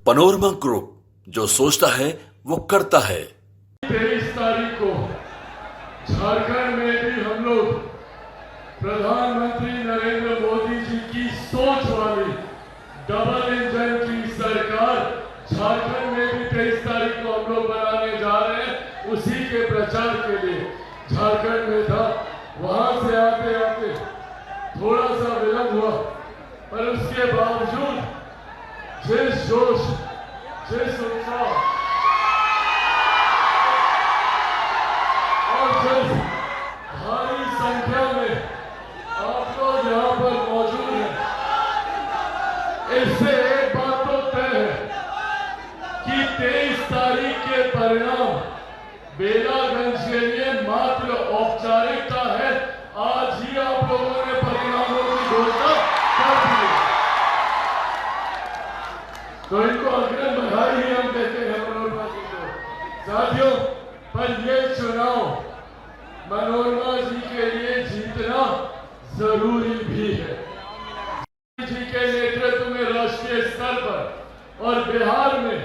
Panorama group, जो सोचता है वो करता है। 23 तारीख को झारखंड में भी हम लोग प्रधानमंत्री नरेंद्र मोदी जी की सोच वाली डबल इंजन की सरकार झारखंड में भी 23 तारीख को हम लोग बनाने जा रहे हैं। उसी के प्रचार के लिए झारखंड में था, वहां से आते आते थोड़ा सा विलंब हुआ, पर उसके बावजूद जिस जोश, जिस उत्साह और जिस भारी संख्या में आप लोग यहाँ पर मौजूद हैं, इससे एक बात तो तय है कि 23 तारीख के परिणाम बेलागंज के लिए मात्र औपचारिकता है। आज ही आप लोगों ने परिणामों की घोषणा कर दी है, तो इनको अग्रिम बधाई ही हम देते हैं मनोरमा जी को। साथियों, पर ये चुनाव मनोरमा जी के लिए जीतना जरूरी भी है। जी के नेतृत्व में राष्ट्रीय स्तर पर और बिहार में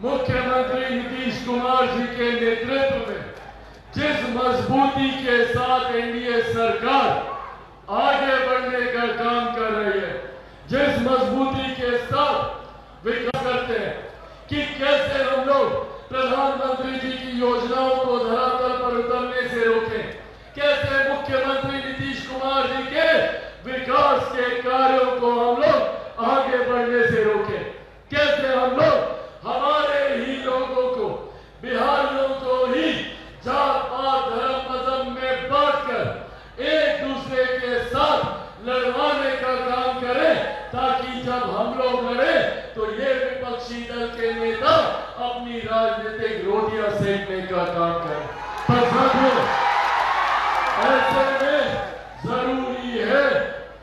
मुख्यमंत्री नीतीश कुमार जी के नेतृत्व में जिस मजबूती के साथ एनडीए सरकार आगे बढ़ने का काम कर रही है, जिस मजबूती के साथ विकास करते हैं कि कैसे हम लोग प्रधानमंत्री जी की योजनाओं को धरातल पर उतरने से रोकें, कैसे मुख्यमंत्री नीतीश कुमार जी के विकास के कार्यों को हम लोग आगे बढ़ने से रोकें, कैसे हम लोग हमारे ही लोगों को, बिहारियों को ही जात पात धर्म मजहब में बांटकर एक दूसरे के साथ लड़वाने का काम करें, ताकि जब हम लोग लड़े तो ये विपक्षी दल के नेता अपनी राजनीतिक रोटियां सेकने का काम करें। पर साथियों, ऐसे में जरूरी है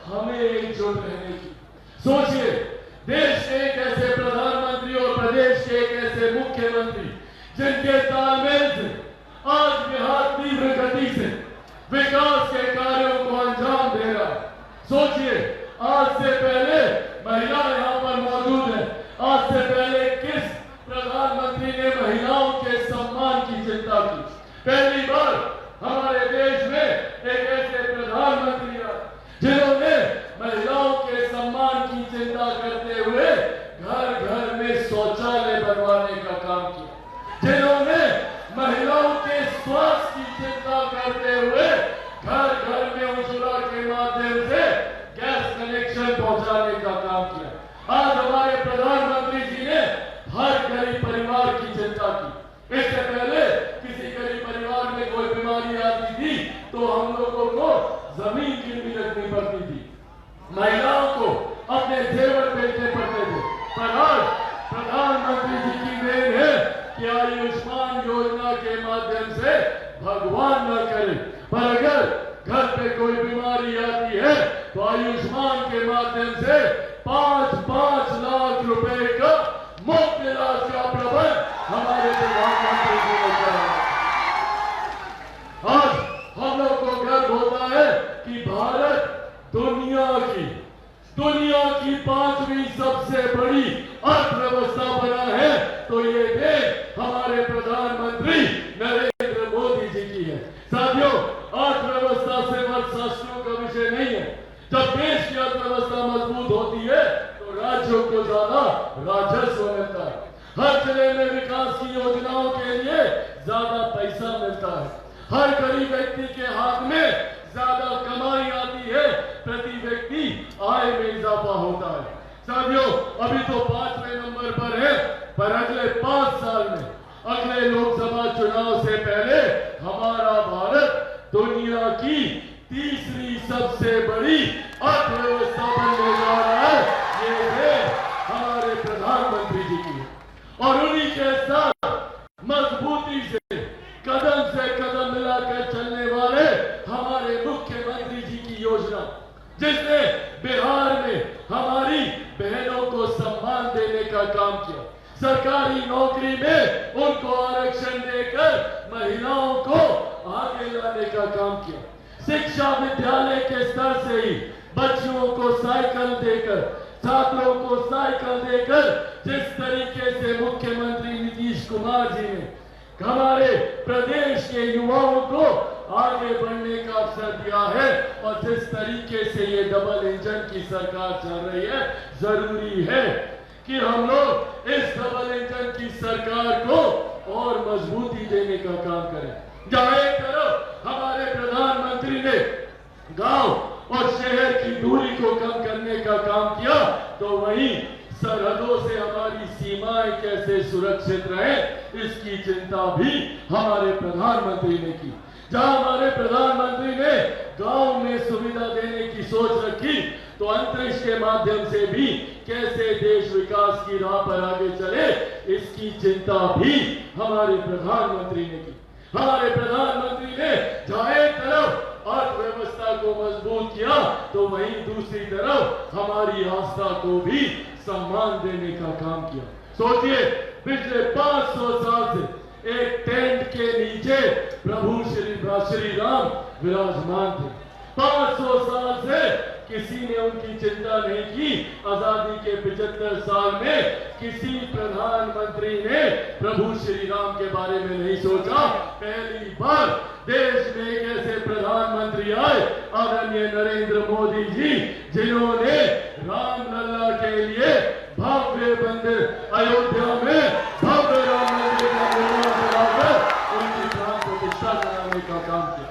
हमें एकजुट रहने की। सोचिए, देश के एक ऐसे प्रधानमंत्री और प्रदेश के एक ऐसे मुख्यमंत्री जिनके तालमेल से आज बिहार तीव्र गति से विकास के कार्यों को अंजाम दे रहा है। सोचिए, आज से पहले महिला यहाँ पर मौजूद है, आज से पहले किस प्रधानमंत्री ने महिलाओं के सम्मान की चिंता की? पहली बार हमारे देश में एक ऐसे प्रधानमंत्री आए जिन्होंने महिलाओं के सम्मान की चिंता करते हुए घर घर में शौचालय बनवाने का काम किया, जिन्होंने महिलाओं के स्वास्थ्य की चिंता करते हुए घर घर में उज्ज्वला के माध्यम से गैस कनेक्शन पहुंचाने का काम किया। आज हमारे प्रधानमंत्री जी ने हर गरीब परिवार की चिंता की। इससे पहले किसी गरीब परिवार में कोई बीमारी आती थी तो हम लोगों को जमीन गिरवी रखनी पड़ती थी, महिलाओं को अपने जेवर बेचने पड़ते थे। पर आज प्रधानमंत्री जी की देन है कि आयुष्मान योजना के माध्यम से भगवान न करे, पर अगर घर पे कोई बीमारी आती है तो आयुष्मान के माध्यम से 5-5 लाख रुपए का मुफ्त इलाज का प्रबंध हमारे प्रधानमंत्री जी ने करा। आज हम लोग को गर्व होता है कि भारत दुनिया की 5वीं सबसे बड़ी अर्थव्यवस्था बना है, तो ये देश हमारे प्रधानमंत्री नरेंद्र मोदी जी की है। साथियों, अर्थव्यवस्था से अर्थशास्त्रियों का विषय नहीं है। जब देश की अर्थव्यवस्था मजबूत होती है तो राज्यों को ज्यादा राजस्व मिलता है, हर जिले में विकास की योजनाओं के लिए ज्यादा पैसा मिलता है, हर गरीब व्यक्ति के हाथ में ज्यादा कमाई आती है, प्रति व्यक्ति आय में इजाफा होता है। साथियों, अभी तो 5वें नंबर पर है, पर अगले 5 साल में, अगले लोकसभा चुनाव से पहले हमारा भारत दुनिया की तीसरी सबसे बड़ी अर्थव्यवस्था बनने जा रहा है। ये है हमारे प्रधानमंत्री जी की, और उन्हीं के साथ मजबूती से कदम मिलाकर चलने वाले हमारे मुख्यमंत्री जी की योजना, जिसने बिहार में हमारी बहनों को सम्मान देने का काम किया, सरकारी नौकरी में उनको आरक्षण देकर महिलाओं को आगे लाने का काम किया, शिक्षा विद्यालय के स्तर से ही बच्चियों को साइकिल देकर, छात्रों को साइकिल देकर जिस तरीके से मुख्यमंत्री नीतीश कुमार जी ने हमारे प्रदेश के युवाओं को आगे बढ़ने का अवसर दिया है, और जिस तरीके से ये डबल इंजन की सरकार चल रही है, जरूरी है कि हम लोग इस डबल इंजन की सरकार को और मजबूती देने का काम करें। जहां एक तरफ हमारे प्रधानमंत्री ने गांव और शहर की दूरी को कम करने का काम किया, तो वहीं सरहदों से हमारी सीमाएं कैसे सुरक्षित रहे, इसकी चिंता भी हमारे प्रधानमंत्री ने की। जहां हमारे प्रधानमंत्री ने गांव में सुविधा देने की सोच रखी, तो अंतरिक्ष के माध्यम से भी कैसे देश विकास की राह पर आगे चले, इसकी चिंता भी हमारे प्रधानमंत्री ने की। हमारे प्रधानमंत्री ने जहां एक तरफ अर्थव्यवस्था को मजबूत किया, तो वहीं दूसरी तरफ हमारी आस्था को भी सम्मान देने का काम किया। सोचिए, पिछले 500 साल से एक टेंट के नीचे प्रभु श्री राम विराजमान थे। 500 साल से किसी ने उनकी चिंता नहीं की। आजादी के 75 साल में किसी प्रधानमंत्री ने प्रभु श्री राम के बारे में नहीं सोचा। पहली बार देश में एक ऐसे प्रधानमंत्री आए, आदरणीय नरेंद्र मोदी जी, जिन्होंने रामलला के लिए भव्य मंदिर अयोध्या में भव्य राम मंदिर का निर्माण कराकर उनकी प्राण प्रतिष्ठा कराने का काम किया।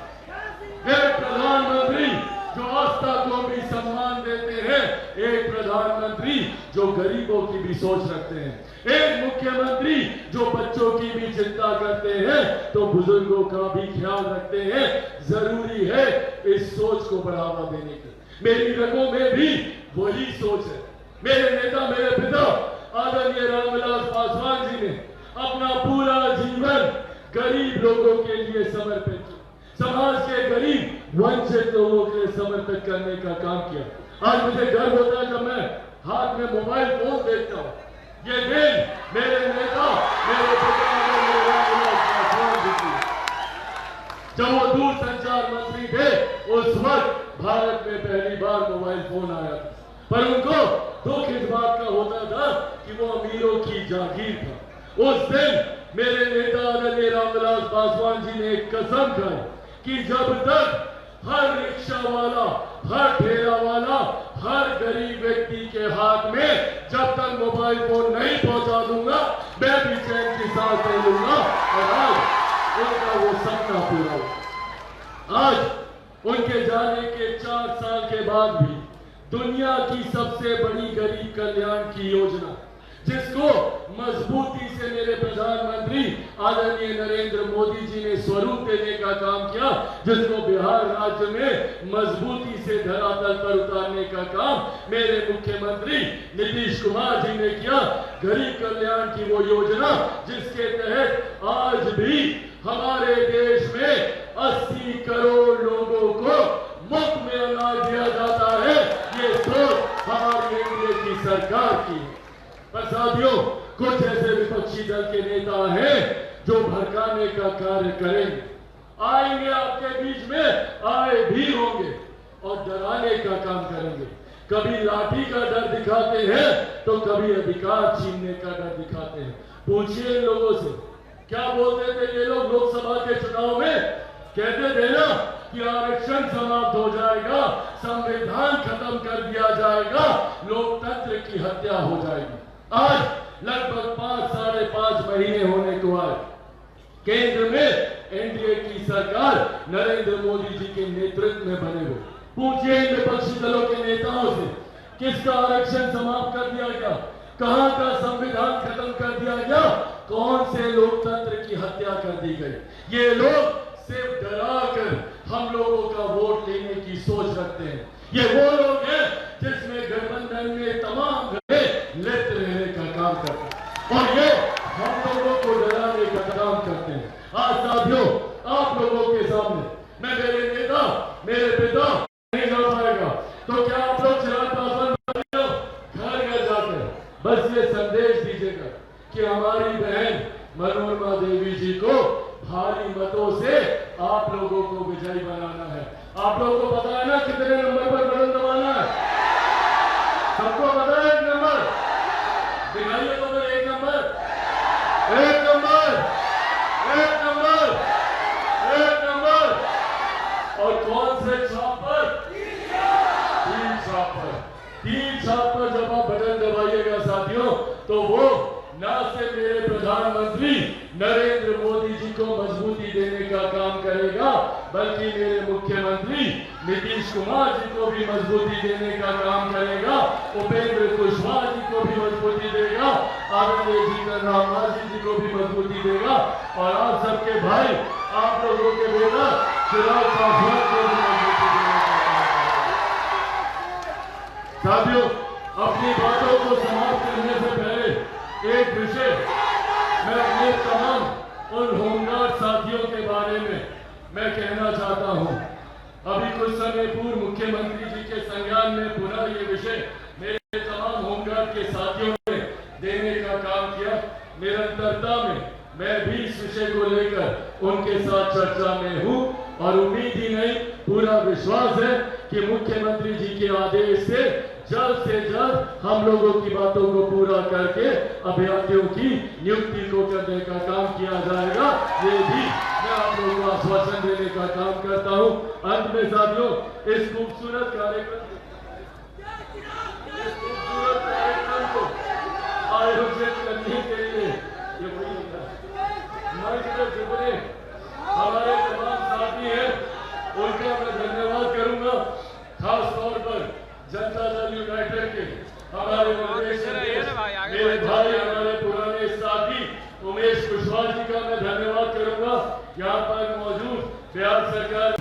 एक प्रधानमंत्री जो आस्था को भी सम्मान देते हैं, एक प्रधानमंत्री जो गरीबों की भी सोच रखते हैं, एक मुख्यमंत्री जो बच्चों की भी चिंता करते हैं, तो बुजुर्गों का भी ख्याल रखते हैं। जरूरी है इस सोच को बढ़ावा देने की। मेरी रगों में भी वही सोच है। मेरे नेता, मेरे पिता आदरणीय रामविलास पासवान जी ने अपना पूरा जीवन गरीब लोगों के लिए समर्पित किया, समाज के गरीब वंचित लोगों के लिए समर्पित करने का काम किया। आज मुझे गर्व होता है जब मैं हाथ में मोबाइल फोन देखता हूँ। ये दिन मेरे नेता, मेरे पिता जब वो दूर संचार मंत्री थे, उस वक्त भारत में पहली बार मोबाइल फोन आया था, पर उनको दुख इस बात का होता था कि वो अमीरों की जागीर था। उस दिन मेरे नेता आदरणीय रामविलास पासवान जी ने एक कसम खाई कि जब तक हर रिक्शा वाला, हर ठेला वाला, हर गरीब व्यक्ति के हाथ में जब तक मोबाइल फोन नहीं पहुंचा दूंगा, मैं भी चैन की सांस नहीं लूंगा। और आज उनका वो सपना पूरा हुआ। आज उनके जाने के 4 साल के बाद भी दुनिया की सबसे बड़ी गरीब कल्याण की योजना, जिसको मजबूती से मेरे प्रधानमंत्री आदरणीय नरेंद्र मोदी जी ने स्वरूप देने का काम किया, जिसको बिहार राज्य में मजबूती से धरातल पर उतारने का काम मेरे मुख्यमंत्री नीतीश कुमार जी ने किया। गरीब कल्याण की वो योजना जिसके तहत आज भी हमारे देश में 80 करोड़ लोगों को मुफ्त में अनाज दिया जाता है। ये सोच हमारी एनडीए की सरकार की है। पर साथियों, कुछ ऐसे विपक्षी दल के नेता हैं जो भड़काने का कार्य करेंगे, आएंगे आपके बीच में, आए भी होंगे और डराने का काम करेंगे। कभी लाठी का डर दिखाते हैं तो कभी अधिकार छीनने का डर दिखाते हैं। पूछिए इन लोगों से, क्या बोलते थे ये लोग लोकसभा के चुनाव में? कहते थे ना कि आरक्षण समाप्त हो जाएगा, संविधान खत्म कर दिया जाएगा, लोकतंत्र की हत्या हो जाएगी। आज लगभग 5-5.5 महीने होने को आए, केंद्र में एनडीए की सरकार नरेंद्र मोदी जी के नेतृत्व में बने हुए। पूछिए इन विपक्षी दलों के नेताओं से, किसका आरक्षण समाप्त कर दिया गया? कहां का संविधान खत्म कर दिया गया? कौन से लोकतंत्र की हत्या कर दी गई? ये लोग सिर्फ डराकर हम लोगों का वोट लेने की सोच रखते हैं। ये वो लोग हैं जिसमें गठबंधन में तमाम घरे लिप्त रहने का काम करते हैं और ये हम लोगों को डराने का काम करते हैं। आज साथियों, आप लोगों के सामने मैं, मेरे नेता, मेरे पिता नहीं जा पाएगा, तो क्या आप लोग चिराग पासवान घर घर जाकर बस ये संदेश दीजिएगा कि हमारी बहन मनोरमा देवी जी को भारी मतों से आप लोगों को विजयी बनाना है। आप लोगों को पता है ना कितने नंबर पर बटन दबाना है? सबको पता है एक नंबर? दिखाइए तो फिर एक नंबर, एक नंबर, एक नंबर, एक नंबर। और कौन से छाप पर? तीन छाप पर। तीन छाप पर जब आप बटन दबाइएगा साथियों, तो वो ना सिर्फ मेरे प्रधानमंत्री नरेंद्र मोदी जी को मजबूती देने का काम करेगा, बल्कि मेरे मुख्यमंत्री नीतीश कुमार जी को भी मजबूती देने का काम करेगा, उपेंद्र कुशवाहा जी को भी मजबूती देगा, आदरणीय जीतन राम मांझी जी को भी मजबूती देगा, और आप सबके भाई, आप लोगों के बेटा चिराग पासवान को भी मजबूती देने का काम करेगा। साथियों, अपनी बातों को समाप्त करने से पहले एक विषय मैं अपने तमाम उन होमगार्ड साथियों के बारे में मैं कहना चाहता हूं। अभी कुछ समय पूर्व मुख्यमंत्री जी के संज्ञान में पुनः ये विषय मेरे तमाम होमगार्ड के साथियों ने देने का काम किया। निरंतरता में मैं भी इस विषय को लेकर उनके साथ चर्चा में हूं, और उम्मीद ही नहीं पूरा विश्वास है कि मुख्यमंत्री जी के आदेश से जल्द हम लोगों की बातों को पूरा करके अभ्यर्थियों की नियुक्ति को करने का काम किया जाएगा। ये भी मैं आप लोगों को आश्वासन देने का काम करता हूं। अंत में साथियों, इस खूबसूरत कार्यक्रम को आयोजित करने के लिए मंच पर जितने हमारे तमाम साथी हैं, उनका मैं धन्यवाद करूंगा। खास तौर पर जनता दल यूनाइटेड के हमारे प्रदेश मेरे भाई, हमारे पुराने साथी उमेश कुशवाहा जी का मैं धन्यवाद करूंगा। यहाँ पर मौजूद बिहार सरकार